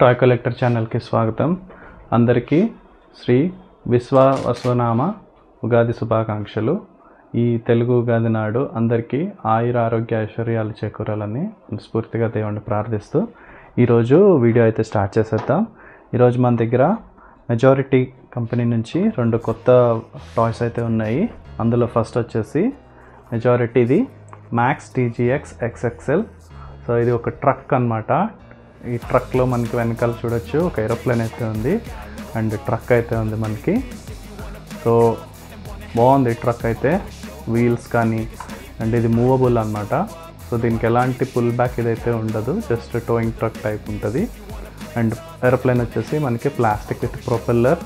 Toy collector ఛానల్కి స్వాగతం. అందరికీ శ్రీ విశ్వవసునామ ఉగాది శుభాకాంక్షలు. ఈ తెలుగు ఉగాది నాడు అందరికీ ఆయుర ఆరోగ్య ఐశ్వర్యాలు చేకూరాలని స్ఫూర్తిగా దేవుణ్ణి ప్రార్థిస్తూ ఈరోజు వీడియో అయితే స్టార్ట్ చేసేద్దాం. ఈరోజు మన దగ్గర మెజారిటీ కంపెనీ నుంచి 2 కొత్త టాయ్స్ అయితే ఉన్నాయి. అందులో ఫస్ట్ వచ్చేసి మెజారిటీది మ్యాక్స్ TGX XXL. సో ఇది ఒక ట్రక్ అన్నమాట. ఈ ట్రక్లో మనకి వెనకాల చూడొచ్చు ఒక ఏరోప్లేన్ అయితే ఉంది అండ్ ట్రక్ అయితే ఉంది మనకి. సో బాగుంది ట్రక్ అయితే, వీల్స్ కానీ అండ్ ఇది మూవబుల్ అన్నమాట. సో దీనికి ఎలాంటి పుల్ బ్యాక్ ఇదైతే ఉండదు, జస్ట్ టోయింగ్ ట్రక్ టైప్ ఉంటుంది. అండ్ ఏరోప్లేన్ వచ్చేసి మనకి ప్లాస్టిక్ విత్ ప్రొపెల్లర్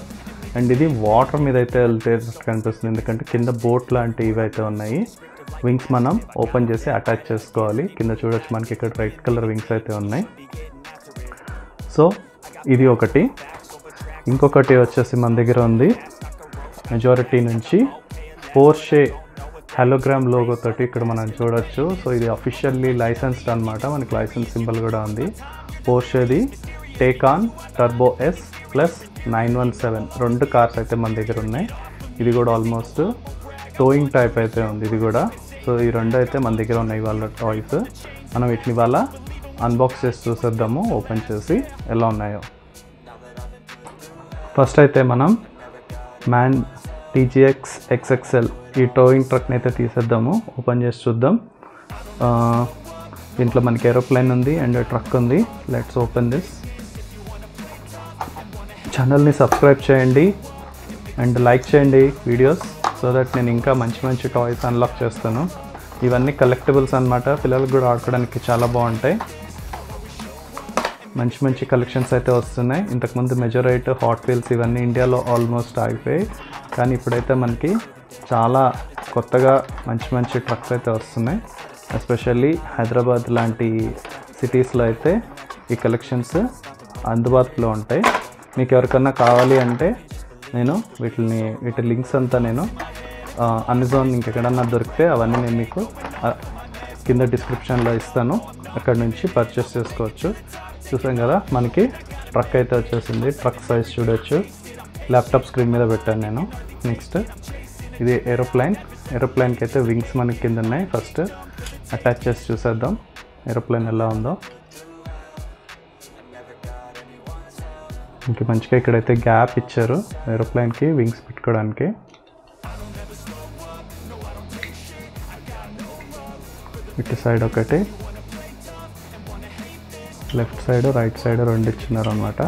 అండ్ ఇది వాటర్ మీద అయితే వెళ్తే కనిపిస్తుంది, ఎందుకంటే కింద బోట్ లాంటి ఇవి అయితే ఉన్నాయి. వింగ్స్ మనం ఓపెన్ చేసి అటాచ్ చేసుకోవాలి. కింద చూడొచ్చు మనకి ఇక్కడ రెడ్ కలర్ వింగ్స్ అయితే ఉన్నాయి. సో ఇది ఒకటి. ఇంకొకటి వచ్చేసి మన దగ్గర ఉంది మెజారిటీ నుంచి పోర్షే హలోగ్రామ్ లోగో తోటి ఇక్కడ మనం చూడొచ్చు. సో ఇది అఫీషియల్లీ లైసెన్స్డ్ అనమాట, మనకి లైసెన్స్ సింబల్ కూడా ఉంది. పోర్షేది టేకాన్ టర్బో S ప్లస్ 917 2 కార్స్ అయితే మన దగ్గర ఉన్నాయి. ఇది కూడా ఆల్మోస్ట్ టోయింగ్ టైప్ అయితే ఉంది ఇది కూడా. సో ఈ 2 అయితే మన దగ్గర ఉన్నాయి వాళ్ళ టాయ్స్. మనం వీటిని వాళ్ళ అన్బాక్స్ చేసి చూసేద్దాము, ఓపెన్ చేసి ఎలా ఉన్నాయో. ఫస్ట్ అయితే మనం మ్యాన్ TGX XXL ఈ టోయింగ్ ట్రక్ని అయితే తీసేద్దాము, ఓపెన్ చేసి చూద్దాం. దీంట్లో మనకి ఏరోప్లేన్ ఉంది అండ్ ట్రక్ ఉంది. Let's open this. ఛానల్ని సబ్స్క్రైబ్ చేయండి అండ్ లైక్ చేయండి వీడియోస్, సో దట్ నేను ఇంకా మంచి మంచి టాయ్స్ అన్లాక్ చేస్తాను. ఇవన్నీ కలెక్టబుల్స్ అన్నమాట, పిల్లలకు కూడా ఆడుకోవడానికి చాలా బాగుంటాయి. మంచి మంచి కలెక్షన్స్ అయితే వస్తున్నాయి. ఇంతకుముందు మెజారైట్, హాట్ వీల్స్ ఇవన్నీ ఇండియాలో ఆల్మోస్ట్ ఆగిపోయాయి, కానీ ఇప్పుడైతే మనకి చాలా కొత్తగా మంచి మంచి ట్రక్స్ అయితే వస్తున్నాయి. ఎస్పెషల్లీ హైదరాబాద్ లాంటి సిటీస్లో అయితే ఈ కలెక్షన్స్ అందుబాటులో ఉంటాయి. మీకు ఎవరికన్నా కావాలి అంటే నేను వీటి లింక్స్ అంతా నేను అమెజాన్ ఇంకెక్కడన్నా దొరికితే అవన్నీ నేను మీకు కింద డిస్క్రిప్షన్లో ఇస్తాను, అక్కడ నుంచి పర్చేస్ చేసుకోవచ్చు. చూసాం కదా మనకి ట్రక్ అయితే వచ్చేసింది. ట్రక్ సైజ్ చూడొచ్చు, ల్యాప్టాప్ స్క్రీన్ మీద పెట్టాను నేను. నెక్స్ట్ ఇది ఏరోప్లేన్కి అయితే వింగ్స్ మనకి కింద ఉన్నాయి. ఫస్ట్ అటాచ్ చేసి చూసేద్దాం ఏరోప్లేన్ ఎలా ఉందో. ఇంక మంచిగా ఇక్కడైతే గ్యాప్ ఇచ్చారు ఏరోప్లేన్కి వింగ్స్ పెట్టుకోవడానికి. ఇటు సైడ్ ఒకటి, లెఫ్ట్ సైడ్ రైట్ సైడ్ 2 ఇచ్చినారు అనమాట.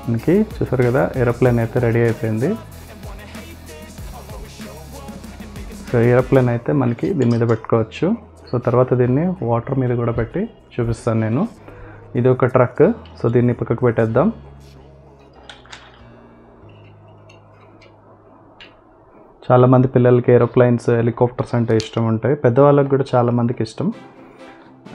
మనకి చూసారు కదా ఏరోప్లేన్ అయితే రెడీ అయిపోయింది. సో ఏరోప్లేన్ అయితే మనకి దీని మీద పెట్టుకోవచ్చు. సో తర్వాత దీన్ని వాటర్ మీద కూడా పెట్టి చూపిస్తాను నేను. ఇది ఒక ట్రక్, సో దీన్ని పక్కకు పెట్టేద్దాం. చాలామంది పిల్లలకి ఏరోప్లైన్స్, హెలికాప్టర్స్ అంటే ఇష్టం ఉంటాయి, పెద్దవాళ్ళకి కూడా చాలామందికి ఇష్టం.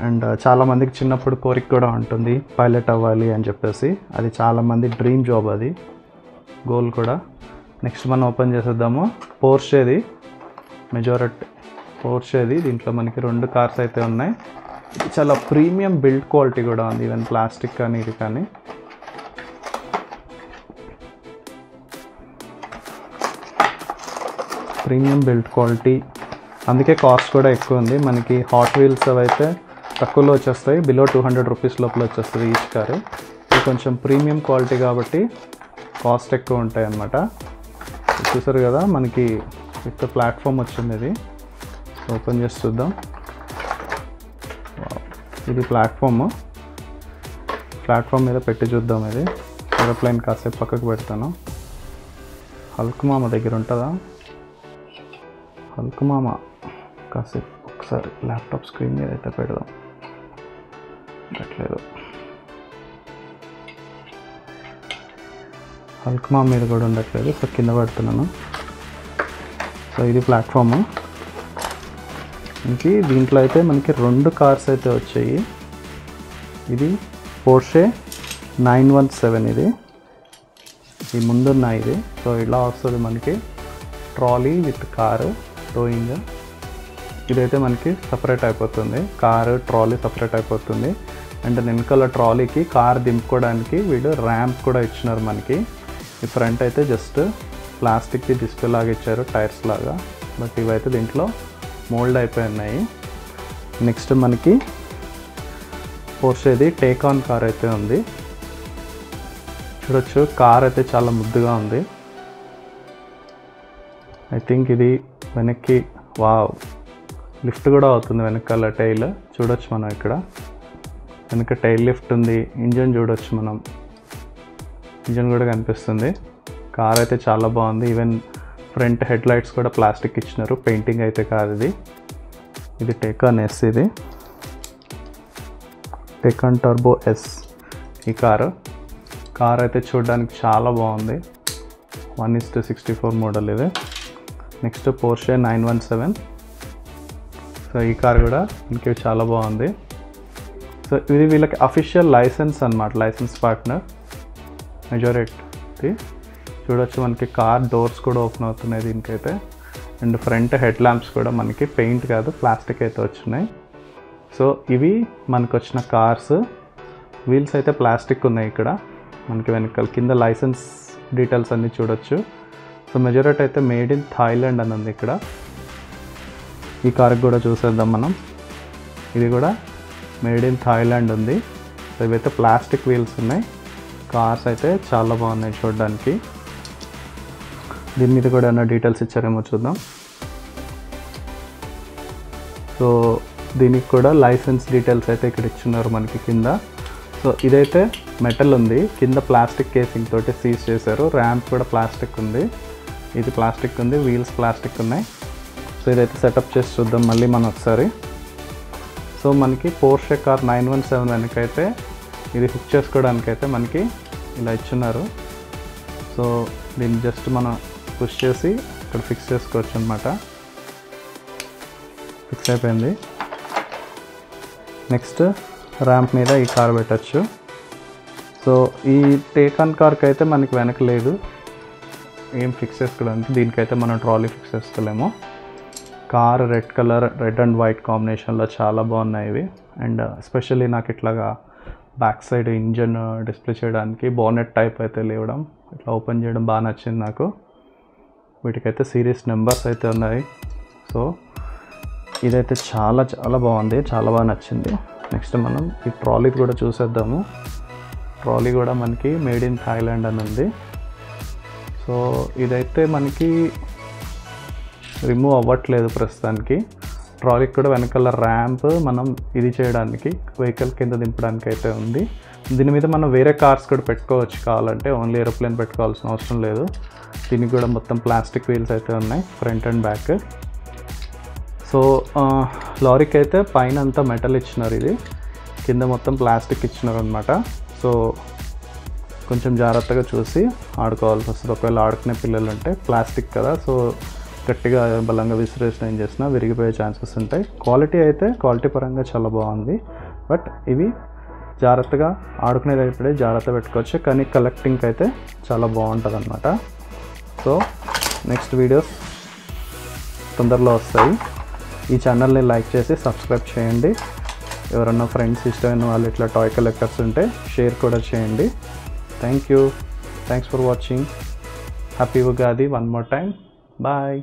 అండ్ చాలామందికి చిన్నప్పుడు కోరిక కూడా ఉంటుంది పైలట్ అవ్వాలి అని చెప్పేసి. అది చాలామంది డ్రీమ్ జాబ్, అది గోల్ కూడా. నెక్స్ట్ మనం ఓపెన్ చేసేద్దాము. పోర్షేది మెజారిటీ పోర్షేది. దీంట్లో మనకి 2 కార్స్ అయితే ఉన్నాయి. చాలా ప్రీమియం బిల్డ్ క్వాలిటీ కూడా ఉంది, ఈవెన్ ప్లాస్టిక్ కానీ ఇది కానీ. ప్రీమియం బిల్డ్ క్వాలిటీ, అందుకే కాస్ట్ కూడా ఎక్కువ ఉంది. మనకి హాట్ వీల్స్ అవైతే తక్కువలో వచ్చేస్తాయి, బిలో 200 రూపీస్ లోపల వచ్చేస్తుంది ఈచ్ కారు. ఇది కొంచెం ప్రీమియం క్వాలిటీ కాబట్టి కాస్ట్ ఎక్కువ ఉంటాయి అన్నమాట. చూసారు కదా మనకి విత్ ప్లాట్ఫామ్ వచ్చింది. ఇది ఓపెన్ చేసి చూద్దాం. ఇది ప్లాట్ఫామ్ మీద పెట్టి చూద్దాం. ఇది ఏరోప్లేన్ కాసేపు పక్కకు పెడతాను. హల్క్ మామ దగ్గర ఉంటుందా? హల్క్ మామ కాసేపు ఒకసారి ల్యాప్టాప్ స్క్రీన్ మీద అయితే పెడదాం. పెట్టలేదు. హల్క్ మామ మీద కూడా ఉండట్లేదు, సో కింద పెడుతున్నాను. సో ఇది ప్లాట్ఫామ్. ఇంక దీంట్లో అయితే మనకి 2 కార్స్ అయితే వచ్చాయి. ఇది పోర్షే 917 ఇది ముందున్న ఇది. సో ఇలా వస్తుంది మనకి ట్రాలీ విత్ కారు టోయింగ్. ఇదైతే మనకి సపరేట్ అయిపోతుంది, కారు ట్రాలీ సపరేట్ అయిపోతుంది. అండ్ వెనకాల ట్రాలీకి కార్ దింపుకోవడానికి వీడు ర్యాంప్ కూడా ఇచ్చినారు మనకి. ఈ ఫ్రంట్ అయితే జస్ట్ ప్లాస్టిక్ది డిస్ప్లే లాగా ఇచ్చారు, టైర్స్ లాగా. బట్ ఇవైతే దీంట్లో మోల్డ్ అయిపోయి ఉన్నాయి. నెక్స్ట్ మనకి పోర్షేది టేక్ ఆన్ కార్ అయితే ఉంది. చూడొచ్చు, కార్ అయితే చాలా ముద్దుగా ఉంది. ఐ థింక్ ఇది వెనక్కి వావ్ లిఫ్ట్ కూడా అవుతుంది. వెనకాల టైల్ చూడొచ్చు మనం, ఇక్కడ వెనక టైల్ లిఫ్ట్ ఉంది. ఇంజన్ చూడొచ్చు మనం, ఇంజన్ కూడా కనిపిస్తుంది. కార్ అయితే చాలా బాగుంది. ఈవెన్ ఫ్రంట్ హెడ్ లైట్స్ కూడా ప్లాస్టిక్ ఇచ్చినారు, పెయింటింగ్ అయితే కాదు ఇది. ఇది టేకాన్ ఎస్, ఇది టేకాన్ టర్బో ఎస్. ఈ కార్ అయితే చూడడానికి చాలా బాగుంది. 1:64 మోడల్ ఇది. Next Porsche 917. సో ఈ కార్ కూడా ఇంకే చాలా బాగుంది. సో ఇది వీళ్ళకి అఫీషియల్ లైసెన్స్ అన్నమాట, లైసెన్స్ పార్ట్నర్ మెజారిటీ. చూడొచ్చు మనకి కార్ డోర్స్ కూడా ఓపెన్ అవుతున్నాయి దీనికైతే. అండ్ ఫ్రంట్ హెడ్ ల్యాంప్స్ కూడా మనకి పెయింట్ కాదు ప్లాస్టిక్ అయితే వచ్చినాయి. సో ఇవి మనకు వచ్చిన కార్స్. వీల్స్ అయితే ప్లాస్టిక్ ఉన్నాయి ఇక్కడ మనకి వెనకాల. కింద లైసెన్స్ డీటెయిల్స్ అన్నీ చూడొచ్చు. సో మెజారిటీ అయితే మేడ్ ఇన్ థాయిలాండ్ అని ఉంది ఇక్కడ. ఈ కార్కి కూడా చూసేద్దాం మనం. ఇది కూడా మేడ్ ఇన్ థాయిలాండ్ ఉంది. సో ఇవైతే ప్లాస్టిక్ వీల్స్ ఉన్నాయి. కార్స్ అయితే చాలా బాగున్నాయి చూడడానికి. దీని మీద కూడా ఏమైనా డీటెయిల్స్ ఇచ్చారేమో చూద్దాం. సో దీనికి కూడా లైసెన్స్ డీటెయిల్స్ అయితే ఇక్కడ ఇచ్చున్నారు మనకి కింద. సో ఇదైతే మెటల్ ఉంది, కింద ప్లాస్టిక్ కేసింగ్ తోటి సీజ్ చేశారు. ర్యాంప్ కూడా ప్లాస్టిక్ ఉంది, ఇది ప్లాస్టిక్ ఉంది, వీల్స్ ప్లాస్టిక్ ఉన్నాయి. సో ఇదైతే సెటప్ చేసి చూద్దాం మళ్ళీ మనం ఒకసారి. సో మనకి పోర్షే కార్ 917 వెనకైతే ఇది హుక్ చేసుకోవడానికైతే మనకి ఇలా ఇచ్చున్నారు. సో దీన్ని జస్ట్ మనం పుష్ చేసి ఇక్కడ ఫిక్స్ చేసుకోవచ్చు అనమాట. ఫిక్స్ అయిపోయింది. నెక్స్ట్ ర్యాంప్ మీద ఈ కార్ పెట్టచ్చు. సో ఈ టేకాన్ కార్కి అయితే మనకి వెనక లేదు ఏం ఫిక్స్ చేసుకోవడానికి. దీనికైతే మనం ట్రాలీ ఫిక్స్ చేసుకోలేము. Car red colour, red and white కాంబినేషన్లో చాలా బాగున్నాయి ఇవి. అండ్ ఎస్పెషల్లీ నాకు ఇట్లాగా బ్యాక్ సైడ్ ఇంజన్ డిస్ప్లే చేయడానికి బోనెట్ టైప్ అయితే లేవడం, ఇట్లా ఓపెన్ చేయడం బాగా నచ్చింది నాకు. వీటికైతే సిరీస్ నెంబర్స్ అయితే ఉన్నాయి. సో ఇదైతే చాలా చాలా బాగుంది, చాలా బాగా నచ్చింది. నెక్స్ట్ మనం ఈ ట్రాలీ కూడా చూసేద్దాము. ట్రాలీ కూడా మనకి మేడ్ ఇన్ థాయిలాండ్ అని ఉంది. సో ఇదైతే మనకి రిమూవ్ అవ్వట్లేదు ప్రస్తుతానికి. ట్రాలీకి కూడా వెనకాల ర్యాంప్ మనం ఇది చేయడానికి, వెహికల్ కింద దింపడానికి అయితే ఉంది. దీని మీద మనం వేరే కార్స్ కూడా పెట్టుకోవచ్చు కావాలంటే, ఓన్లీ ఏరోప్లేన్ పెట్టుకోవాల్సిన అవసరం లేదు. దీనికి కూడా మొత్తం ప్లాస్టిక్ వీల్స్ అయితే ఉన్నాయి ఫ్రంట్ అండ్ బ్యాక్. సో లారీకి అయితే పైన అంతా మెటల్ ఇచ్చినారు, ఇది కింద మొత్తం ప్లాస్టిక్ ఇచ్చినారు అనమాట. సో కొంచెం జాగ్రత్తగా చూసి ఆడుకోవాల్సి వస్తుంది. ఒకవేళ ఆడుకునే పిల్లలు ఉంటే ప్లాస్టిక్ కదా, సో గట్టిగా బలంగా విసిరేసిన ఏం చేసినా విరిగిపోయే ఛాన్సెస్ ఉంటాయి. క్వాలిటీ పరంగా చాలా బాగుంది. బట్ ఇవి జాగ్రత్తగా ఆడుకునేది అయిపోయి జాగ్రత్త పెట్టుకోవచ్చు, కానీ కలెక్టింగ్కి అయితే చాలా బాగుంటుంది అనమాట. సో నెక్స్ట్ వీడియోస్ తొందరలో వస్తాయి. ఈ ఛానల్ని లైక్ చేసి సబ్స్క్రైబ్ చేయండి. ఎవరన్నా ఫ్రెండ్స్ ఇష్టమైన వాళ్ళు ఇట్లా టాయ్ కలెక్టర్స్ ఉంటే షేర్ కూడా చేయండి. Thanks for watching. Happy Ugadi one more time. Bye.